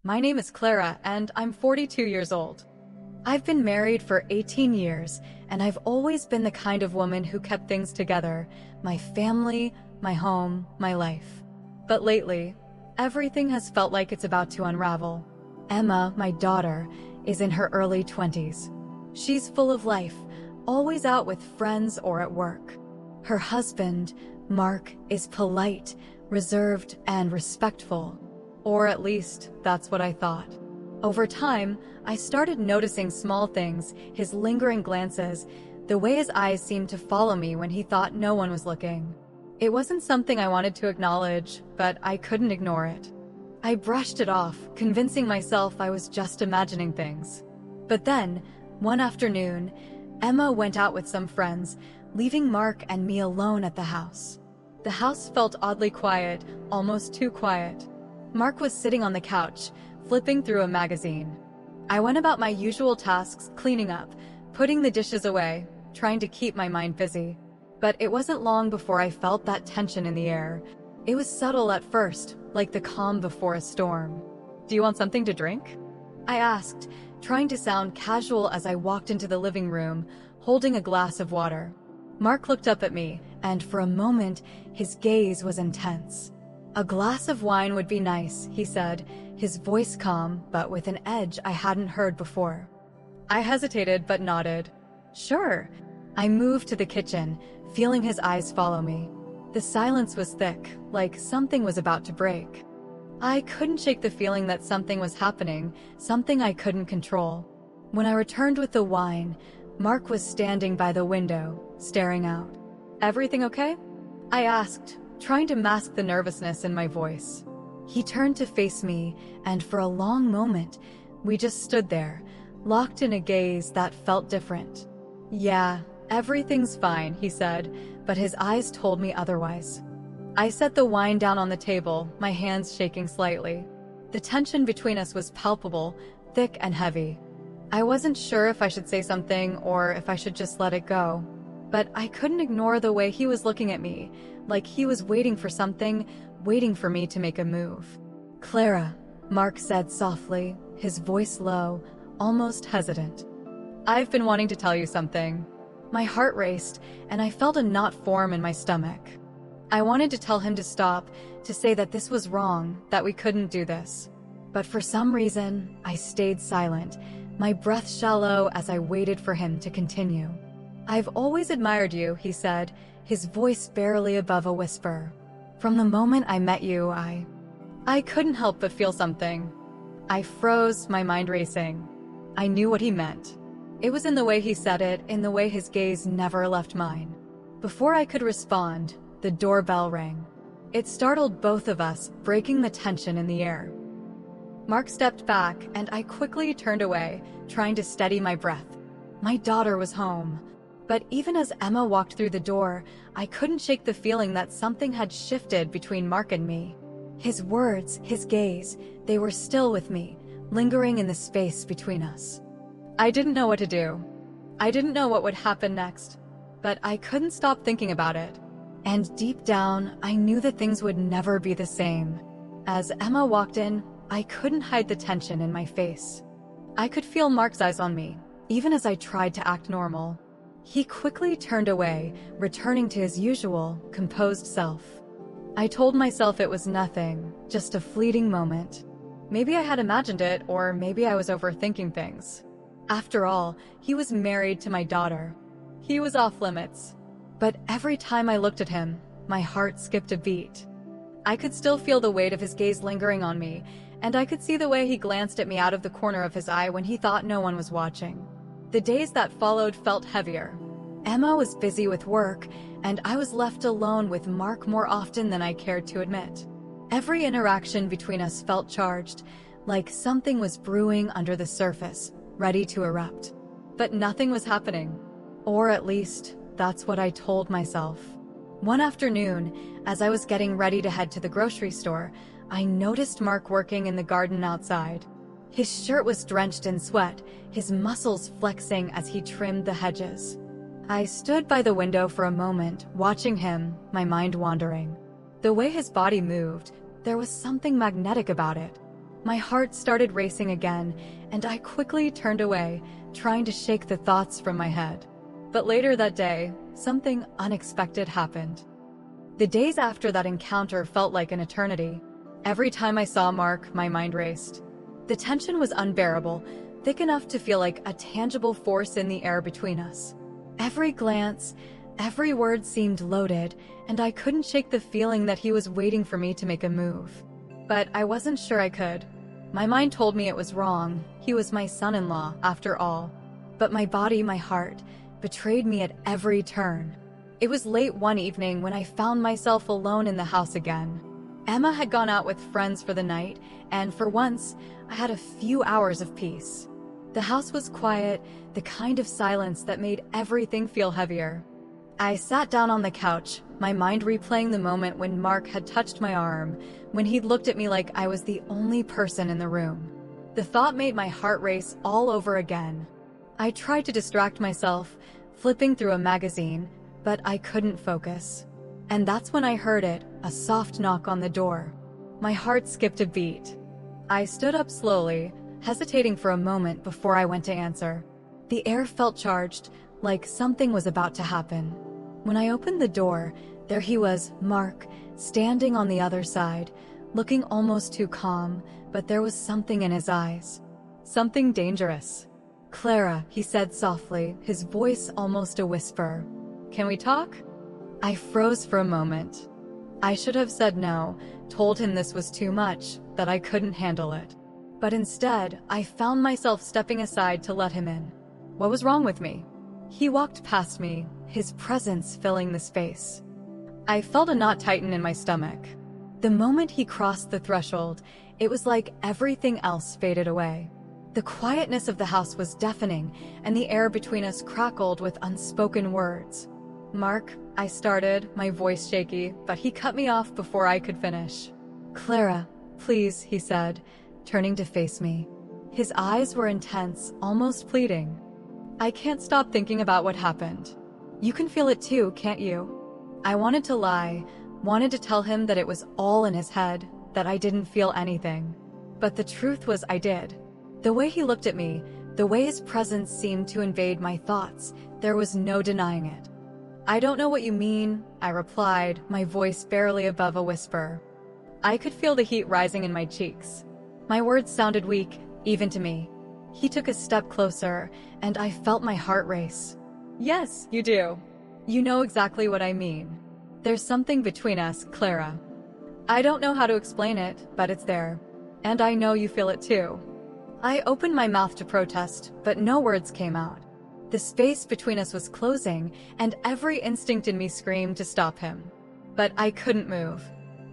My name is Clara, and I'm 42 years old. I've been married for 18 years, and I've always been the kind of woman who kept things together: my family, my home, my life. But lately, everything has felt like it's about to unravel. Emma, my daughter, is in her early 20s. She's full of life, always out with friends or at work. Her husband, Mark, is polite, reserved, and respectful. Or at least, that's what I thought. Over time, I started noticing small things: his lingering glances, the way his eyes seemed to follow me when he thought no one was looking. It wasn't something I wanted to acknowledge, but I couldn't ignore it. I brushed it off, convincing myself I was just imagining things. But then, one afternoon, Emma went out with some friends, leaving Mark and me alone at the house. The house felt oddly quiet, almost too quiet. Mark was sitting on the couch, flipping through a magazine. I went about my usual tasks, cleaning up, putting the dishes away, trying to keep my mind busy. But it wasn't long before I felt that tension in the air. It was subtle at first, like the calm before a storm. "Do you want something to drink?" I asked, trying to sound casual as I walked into the living room, holding a glass of water. Mark looked up at me, and for a moment, his gaze was intense. "A glass of wine would be nice," he said, his voice calm, but with an edge I hadn't heard before. I hesitated but nodded. "Sure." I moved to the kitchen, feeling his eyes follow me. The silence was thick, like something was about to break. I couldn't shake the feeling that something was happening, something I couldn't control. When I returned with the wine, Mark was standing by the window, staring out. "Everything okay?" I asked, trying to mask the nervousness in my voice. He turned to face me, and for a long moment, we just stood there, locked in a gaze that felt different. "Yeah, everything's fine," he said, but his eyes told me otherwise. I set the wine down on the table, my hands shaking slightly. The tension between us was palpable, thick and heavy. I wasn't sure if I should say something or if I should just let it go. But I couldn't ignore the way he was looking at me, like he was waiting for something, waiting for me to make a move. "Clara," Mark said softly, his voice low, almost hesitant. "I've been wanting to tell you something." My heart raced, and I felt a knot form in my stomach. I wanted to tell him to stop, to say that this was wrong, that we couldn't do this. But for some reason, I stayed silent, my breath shallow as I waited for him to continue. "I've always admired you," he said, his voice barely above a whisper. "From the moment I met you, I couldn't help but feel something." I froze, my mind racing. I knew what he meant. It was in the way he said it, in the way his gaze never left mine. Before I could respond, the doorbell rang. It startled both of us, breaking the tension in the air. Mark stepped back, and I quickly turned away, trying to steady my breath. My daughter was home. But even as Emma walked through the door, I couldn't shake the feeling that something had shifted between Mark and me. His words, his gaze, they were still with me, lingering in the space between us. I didn't know what to do. I didn't know what would happen next, but I couldn't stop thinking about it. And deep down, I knew that things would never be the same. As Emma walked in, I couldn't hide the tension in my face. I could feel Mark's eyes on me, even as I tried to act normal. He quickly turned away, returning to his usual, composed self. I told myself it was nothing, just a fleeting moment. Maybe I had imagined it, or maybe I was overthinking things. After all, he was married to my daughter. He was off limits. But every time I looked at him, my heart skipped a beat. I could still feel the weight of his gaze lingering on me, and I could see the way he glanced at me out of the corner of his eye when he thought no one was watching. The days that followed felt heavier. Emma was busy with work, and I was left alone with Mark more often than I cared to admit. Every interaction between us felt charged, like something was brewing under the surface, ready to erupt. But nothing was happening. Or at least, that's what I told myself. One afternoon, as I was getting ready to head to the grocery store, I noticed Mark working in the garden outside. His shirt was drenched in sweat, his muscles flexing as he trimmed the hedges. I stood by the window for a moment, watching him, my mind wandering. The way his body moved, there was something magnetic about it. My heart started racing again, and I quickly turned away, trying to shake the thoughts from my head. But later that day, something unexpected happened. The days after that encounter felt like an eternity. Every time I saw Mark, my mind raced. The tension was unbearable, thick enough to feel like a tangible force in the air between us. Every glance, every word seemed loaded, and I couldn't shake the feeling that he was waiting for me to make a move. But I wasn't sure I could. My mind told me it was wrong. He was my son-in-law, after all. But my body, my heart, betrayed me at every turn. It was late one evening when I found myself alone in the house again. Emma had gone out with friends for the night, and for once, I had a few hours of peace. The house was quiet, the kind of silence that made everything feel heavier. I sat down on the couch, my mind replaying the moment when Mark had touched my arm, when he'd looked at me like I was the only person in the room. The thought made my heart race all over again. I tried to distract myself, flipping through a magazine, but I couldn't focus. And that's when I heard it, a soft knock on the door. My heart skipped a beat. I stood up slowly, hesitating for a moment before I went to answer. The air felt charged, like something was about to happen. When I opened the door, there he was, Mark, standing on the other side, looking almost too calm, but there was something in his eyes. Something dangerous. "Clara," he said softly, his voice almost a whisper. "Can we talk?" I froze for a moment. I should have said no, told him this was too much, that I couldn't handle it. But instead, I found myself stepping aside to let him in. What was wrong with me? He walked past me, his presence filling the space. I felt a knot tighten in my stomach. The moment he crossed the threshold, it was like everything else faded away. The quietness of the house was deafening, and the air between us crackled with unspoken words. "Mark," I started, my voice shaky, but he cut me off before I could finish. "Clara, please," he said, turning to face me. His eyes were intense, almost pleading. "I can't stop thinking about what happened. You can feel it too, can't you?" I wanted to lie, wanted to tell him that it was all in his head, that I didn't feel anything. But the truth was I did. The way he looked at me, the way his presence seemed to invade my thoughts, there was no denying it. "I don't know what you mean," I replied, my voice barely above a whisper. I could feel the heat rising in my cheeks. My words sounded weak, even to me. He took a step closer, and I felt my heart race. "Yes, you do. You know exactly what I mean. There's something between us, Clara. I don't know how to explain it, but it's there. And I know you feel it too." I opened my mouth to protest, but no words came out. The space between us was closing, and every instinct in me screamed to stop him. But I couldn't move.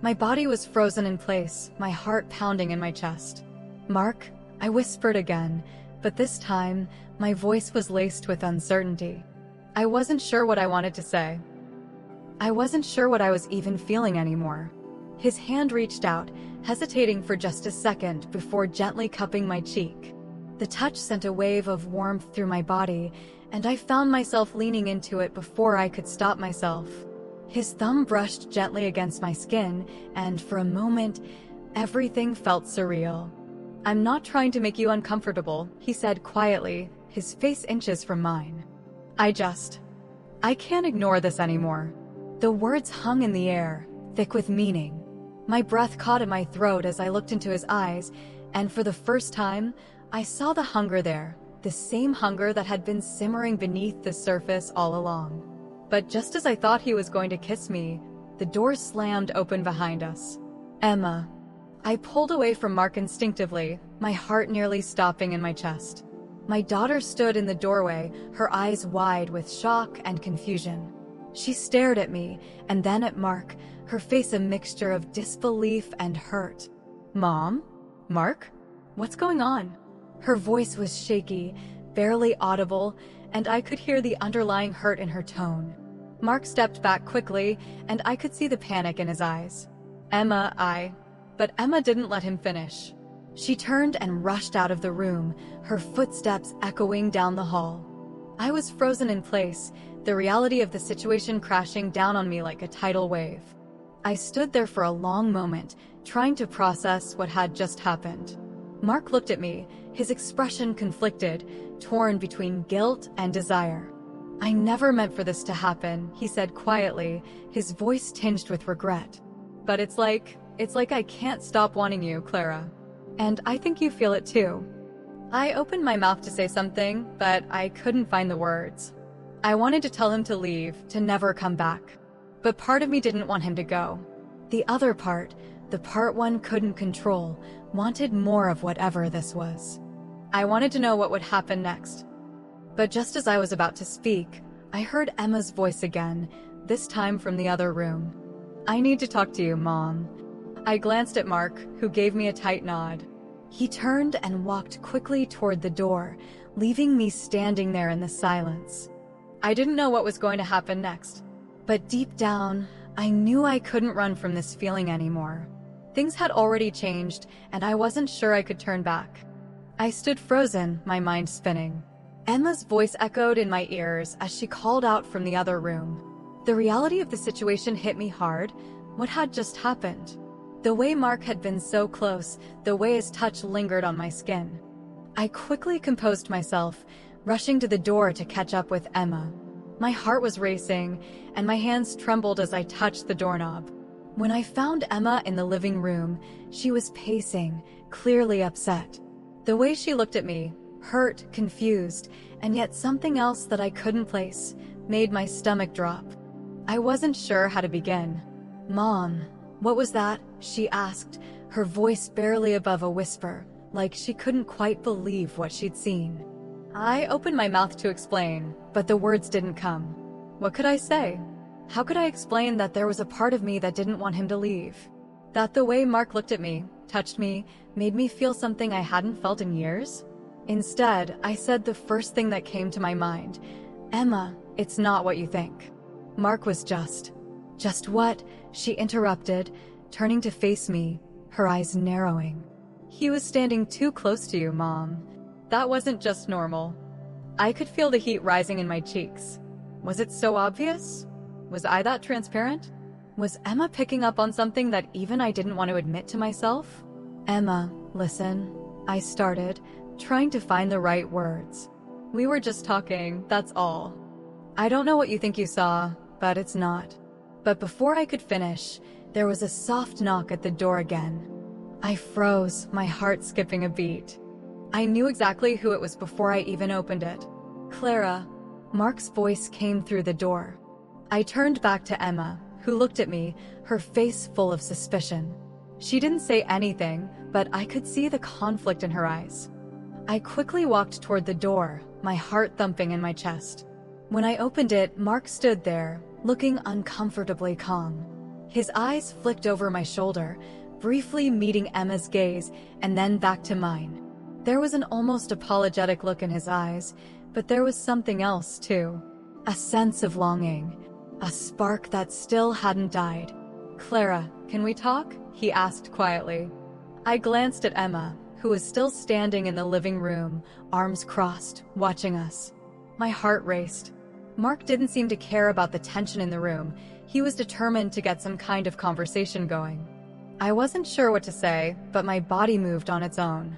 My body was frozen in place, my heart pounding in my chest. "Mark," I whispered again, but this time, my voice was laced with uncertainty. I wasn't sure what I wanted to say. I wasn't sure what I was even feeling anymore. His hand reached out, hesitating for just a second before gently cupping my cheek. The touch sent a wave of warmth through my body, and I found myself leaning into it before I could stop myself. His thumb brushed gently against my skin, and for a moment, everything felt surreal. "I'm not trying to make you uncomfortable," he said quietly, his face inches from mine. I can't ignore this anymore." The words hung in the air, thick with meaning. My breath caught in my throat as I looked into his eyes, and for the first time, I saw the hunger there, the same hunger that had been simmering beneath the surface all along. But just as I thought he was going to kiss me, the door slammed open behind us. "Emma." I pulled away from Mark instinctively, my heart nearly stopping in my chest. My daughter stood in the doorway, her eyes wide with shock and confusion. She stared at me, and then at Mark, her face a mixture of disbelief and hurt. "Mom? Mark? What's going on?" Her voice was shaky, barely audible, and I could hear the underlying hurt in her tone. Mark stepped back quickly, and I could see the panic in his eyes. But Emma didn't let him finish. She turned and rushed out of the room, her footsteps echoing down the hall. I was frozen in place, the reality of the situation crashing down on me like a tidal wave. I stood there for a long moment, trying to process what had just happened. Mark looked at me, his expression conflicted, torn between guilt and desire. "I never meant for this to happen," he said quietly, his voice tinged with regret. "But it's like I can't stop wanting you, Clara. And I think you feel it too." I opened my mouth to say something, but I couldn't find the words. I wanted to tell him to leave, to never come back. But part of me didn't want him to go. The other part, the part one couldn't control, wanted more of whatever this was. I wanted to know what would happen next. But just as I was about to speak, I heard Emma's voice again, this time from the other room. "I need to talk to you, Mom." I glanced at Mark, who gave me a tight nod. He turned and walked quickly toward the door, leaving me standing there in the silence. I didn't know what was going to happen next, but deep down, I knew I couldn't run from this feeling anymore. Things had already changed, and I wasn't sure I could turn back. I stood frozen, my mind spinning. Emma's voice echoed in my ears as she called out from the other room. The reality of the situation hit me hard. What had just happened? The way Mark had been so close, the way his touch lingered on my skin. I quickly composed myself, rushing to the door to catch up with Emma. My heart was racing, and my hands trembled as I touched the doorknob. When I found Emma in the living room, she was pacing, clearly upset. The way she looked at me, hurt, confused, and yet something else that I couldn't place, made my stomach drop. I wasn't sure how to begin. "Mom, what was that?" she asked, her voice barely above a whisper, like she couldn't quite believe what she'd seen. I opened my mouth to explain, but the words didn't come. What could I say? How could I explain that there was a part of me that didn't want him to leave? That the way Mark looked at me, touched me, made me feel something I hadn't felt in years? Instead, I said the first thing that came to my mind. "Emma, it's not what you think." Mark was just what? She interrupted, turning to face me, her eyes narrowing. "He was standing too close to you, Mom. That wasn't just normal." I could feel the heat rising in my cheeks. Was it so obvious? Was I that transparent? Was Emma picking up on something that even I didn't want to admit to myself? "Emma, listen," I started, trying to find the right words. "We were just talking, that's all. I don't know what you think you saw, but it's not." But before I could finish, there was a soft knock at the door again. I froze, my heart skipping a beat. I knew exactly who it was before I even opened it. "Clara." Mark's voice came through the door. I turned back to Emma, who looked at me, her face full of suspicion. She didn't say anything, but I could see the conflict in her eyes. I quickly walked toward the door, my heart thumping in my chest. When I opened it, Mark stood there, looking uncomfortably calm. His eyes flicked over my shoulder, briefly meeting Emma's gaze, and then back to mine. There was an almost apologetic look in his eyes, but there was something else too. A sense of longing, a spark that still hadn't died. "Clara, can we talk?" he asked quietly. I glanced at Emma, who was still standing in the living room, arms crossed, watching us. My heart raced. Mark didn't seem to care about the tension in the room. He was determined to get some kind of conversation going. I wasn't sure what to say, but my body moved on its own.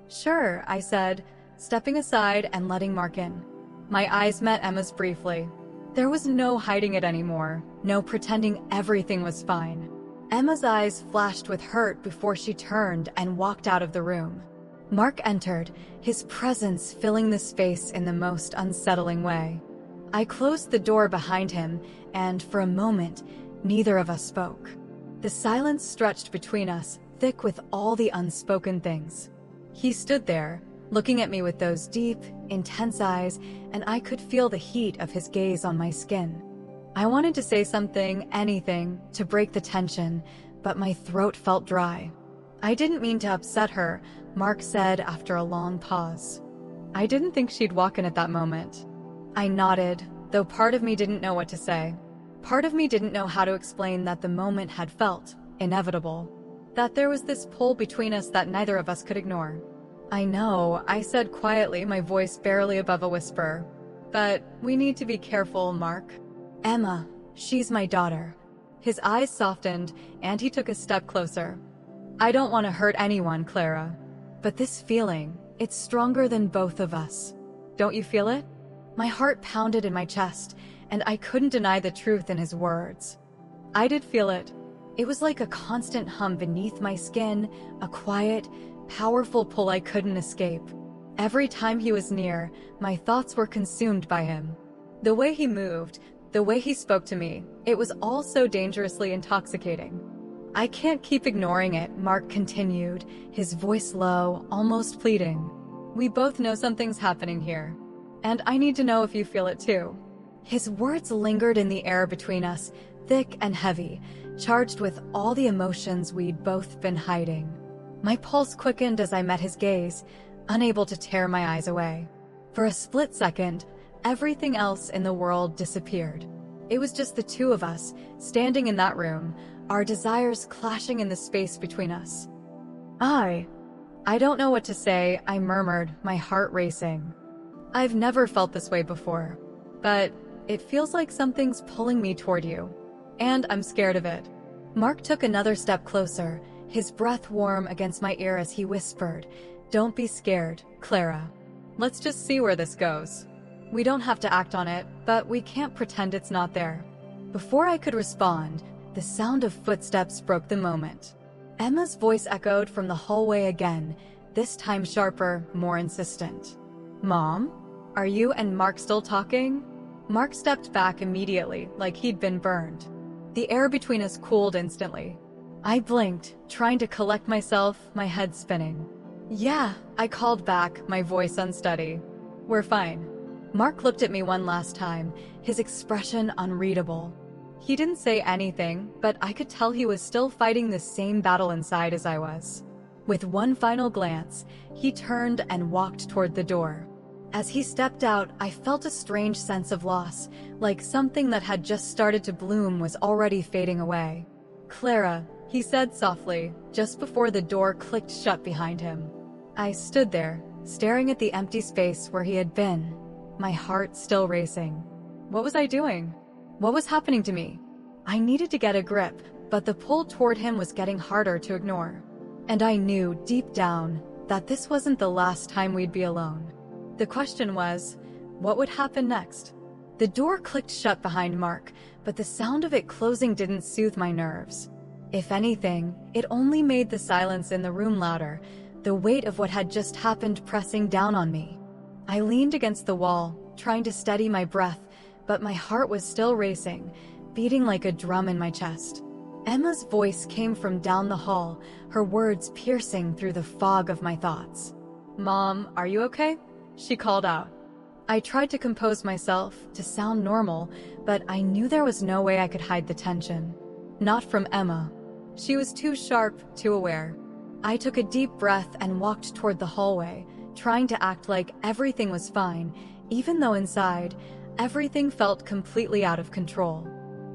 "Sure," I said, stepping aside and letting Mark in. My eyes met Emma's briefly. There was no hiding it anymore, no pretending everything was fine. Emma's eyes flashed with hurt before she turned and walked out of the room. Mark entered, his presence filling the space in the most unsettling way. I closed the door behind him, and for a moment, neither of us spoke. The silence stretched between us, thick with all the unspoken things. He stood there, looking at me with those deep, intense eyes, and I could feel the heat of his gaze on my skin. I wanted to say something, anything, to break the tension, but my throat felt dry. "I didn't mean to upset her," Mark said after a long pause. I didn't think she'd walk in at that moment. I nodded, though part of me didn't know what to say. Part of me didn't know how to explain that the moment had felt inevitable. That there was this pull between us that neither of us could ignore. "I know," I said quietly, my voice barely above a whisper. "But we need to be careful, Mark. Emma, she's my daughter. His eyes softened, and he took a step closer. I don't want to hurt anyone, Clara. But this feeling, it's stronger than both of us. Don't you feel it? My heart pounded in my chest, and I couldn't deny the truth in his words. I did feel it. It was like a constant hum beneath my skin, a quiet, powerful pull I couldn't escape. Every time he was near, my thoughts were consumed by him. The way he moved, the way he spoke to me, it was all so dangerously intoxicating. I can't keep ignoring it, Mark continued, his voice low, almost pleading. We both know something's happening here. And I need to know if you feel it too. His words lingered in the air between us, thick and heavy, charged with all the emotions we'd both been hiding. My pulse quickened as I met his gaze, unable to tear my eyes away. For a split second, everything else in the world disappeared. It was just the two of us, standing in that room, our desires clashing in the space between us. I don't know what to say, I murmured, my heart racing. I've never felt this way before, but it feels like something's pulling me toward you, and I'm scared of it. Mark took another step closer, his breath warm against my ear as he whispered, Don't be scared, Clara. Let's just see where this goes. We don't have to act on it, but we can't pretend it's not there. Before I could respond, the sound of footsteps broke the moment. Emma's voice echoed from the hallway again, this time sharper, more insistent. Mom? Are you and Mark still talking? Mark stepped back immediately, like he'd been burned. The air between us cooled instantly. I blinked, trying to collect myself, my head spinning. Yeah, I called back, my voice unsteady. We're fine. Mark looked at me one last time, his expression unreadable. He didn't say anything, but I could tell he was still fighting the same battle inside as I was. With one final glance, he turned and walked toward the door. As he stepped out, I felt a strange sense of loss, like something that had just started to bloom was already fading away. Clara, he said softly, just before the door clicked shut behind him. I stood there, staring at the empty space where he had been, my heart still racing. What was I doing? What was happening to me? I needed to get a grip, but the pull toward him was getting harder to ignore. And I knew, deep down, that this wasn't the last time we'd be alone. The question was, what would happen next? The door clicked shut behind Mark, but the sound of it closing didn't soothe my nerves. If anything, it only made the silence in the room louder, the weight of what had just happened pressing down on me. I leaned against the wall, trying to steady my breath, but my heart was still racing, beating like a drum in my chest. Emma's voice came from down the hall, her words piercing through the fog of my thoughts. Mom, are you okay? She called out. I tried to compose myself, to sound normal, but I knew there was no way I could hide the tension. Not from Emma. She was too sharp, too aware. I took a deep breath and walked toward the hallway, trying to act like everything was fine, even though inside, everything felt completely out of control.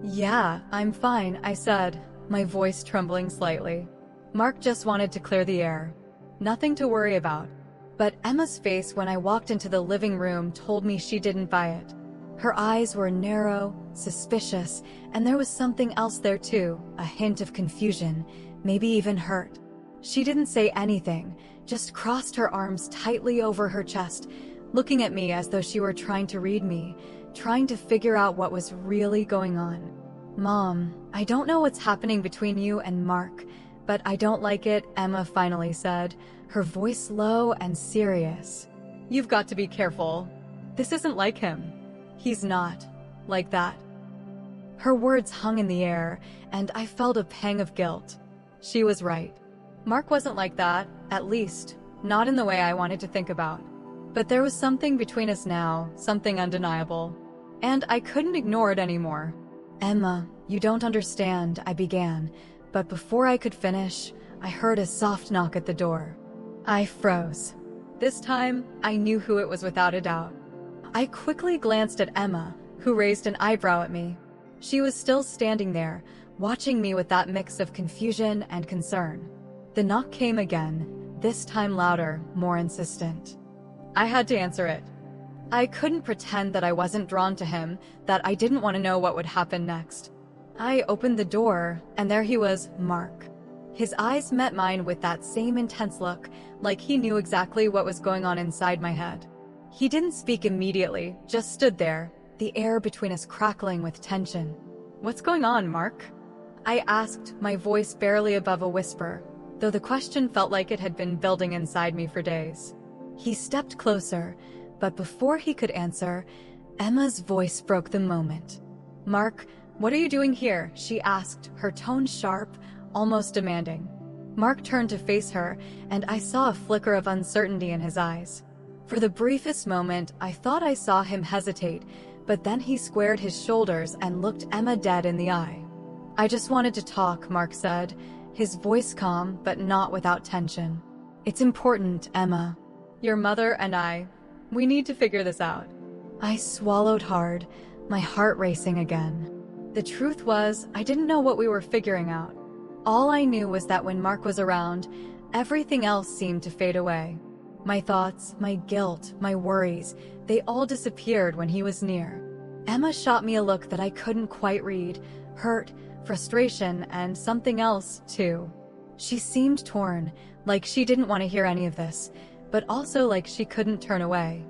Yeah, I'm fine, I said, my voice trembling slightly. Mark just wanted to clear the air. Nothing to worry about. But Emma's face when I walked into the living room told me she didn't buy it. Her eyes were narrow, suspicious, and there was something else there too, a hint of confusion, maybe even hurt. She didn't say anything, just crossed her arms tightly over her chest, looking at me as though she were trying to read me, trying to figure out what was really going on. Mom, I don't know what's happening between you and Mark, but I don't like it, Emma finally said, her voice low and serious. You've got to be careful. This isn't like him. He's not like that. Her words hung in the air, and I felt a pang of guilt. She was right. Mark wasn't like that, at least, not in the way I wanted to think about. But there was something between us now, something undeniable. And I couldn't ignore it anymore. Emma, you don't understand, I began, but before I could finish, I heard a soft knock at the door. I froze. This time, I knew who it was without a doubt. I quickly glanced at Emma, who raised an eyebrow at me. She was still standing there, watching me with that mix of confusion and concern. The knock came again, this time louder, more insistent. I had to answer it. I couldn't pretend that I wasn't drawn to him, that I didn't want to know what would happen next. I opened the door, and there he was, Mark. His eyes met mine with that same intense look, like he knew exactly what was going on inside my head. He didn't speak immediately, just stood there, the air between us crackling with tension. "What's going on, Mark?" I asked, my voice barely above a whisper, though the question felt like it had been building inside me for days. He stepped closer, but before he could answer, Emma's voice broke the moment. "Mark, what are you doing here?" she asked, her tone sharp, almost demanding. Mark turned to face her, and I saw a flicker of uncertainty in his eyes. For the briefest moment, I thought I saw him hesitate, but then he squared his shoulders and looked Emma dead in the eye. "I just wanted to talk," Mark said, his voice calm but not without tension. "It's important, Emma. Your mother and we need to figure this out." I swallowed hard, my heart racing again. The truth was, I didn't know what we were figuring out. All I knew was that when Mark was around, everything else seemed to fade away. My thoughts, my guilt, my worries, they all disappeared when he was near. Emma shot me a look that I couldn't quite read, hurt, frustration, and something else, too. She seemed torn, like she didn't want to hear any of this, but also like she couldn't turn away.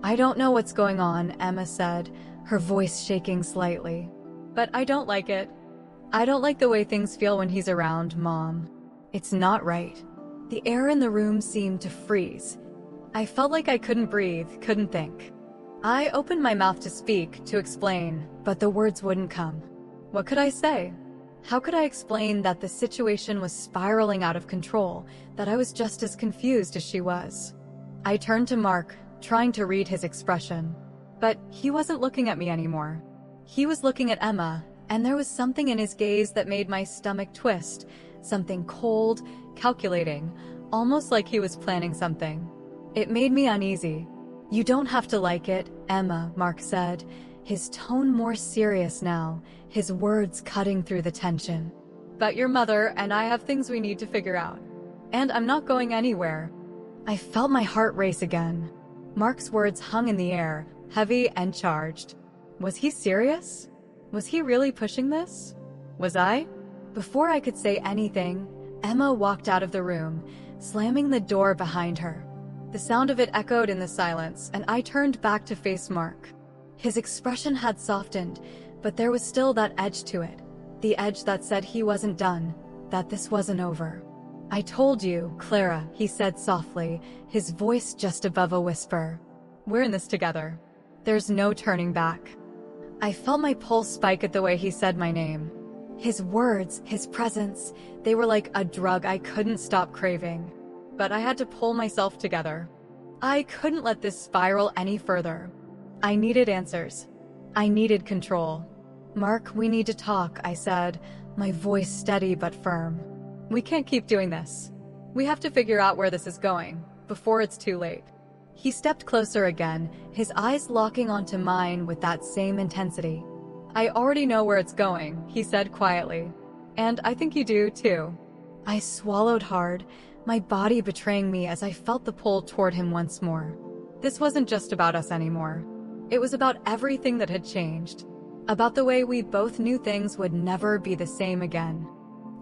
"I don't know what's going on," Emma said, her voice shaking slightly. "But I don't like it. I don't like the way things feel when he's around, Mom. It's not right." The air in the room seemed to freeze. I felt like I couldn't breathe, couldn't think. I opened my mouth to speak, to explain, but the words wouldn't come. What could I say? How could I explain that the situation was spiraling out of control, that I was just as confused as she was? I turned to Mark, trying to read his expression. But he wasn't looking at me anymore. He was looking at Emma, and there was something in his gaze that made my stomach twist, something cold, calculating, almost like he was planning something. It made me uneasy. "You don't have to like it, Emma," Mark said, his tone more serious now, his words cutting through the tension. "But your mother and I have things we need to figure out. And I'm not going anywhere." I felt my heart race again. Mark's words hung in the air, heavy and charged. Was he serious? Was he really pushing this? Was I? Before I could say anything, Emma walked out of the room, slamming the door behind her. The sound of it echoed in the silence, and I turned back to face Mark. His expression had softened, but there was still that edge to it. The edge that said he wasn't done, that this wasn't over. "I told you, Clara," he said softly, his voice just above a whisper. "We're in this together. There's no turning back." I felt my pulse spike at the way he said my name. His words, his presence, they were like a drug I couldn't stop craving. But I had to pull myself together. I couldn't let this spiral any further. I needed answers. I needed control. "Mark, we need to talk," I said, my voice steady but firm. "We can't keep doing this. We have to figure out where this is going, before it's too late." He stepped closer again, his eyes locking onto mine with that same intensity. "I already know where it's going," he said quietly. "And I think you do, too." I swallowed hard, my body betraying me as I felt the pull toward him once more. This wasn't just about us anymore. It was about everything that had changed. About the way we both knew things would never be the same again.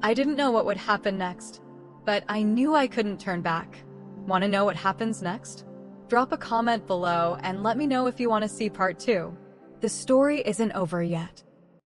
I didn't know what would happen next, but I knew I couldn't turn back. Want to know what happens next? Drop a comment below and let me know if you want to see part 2. The story isn't over yet.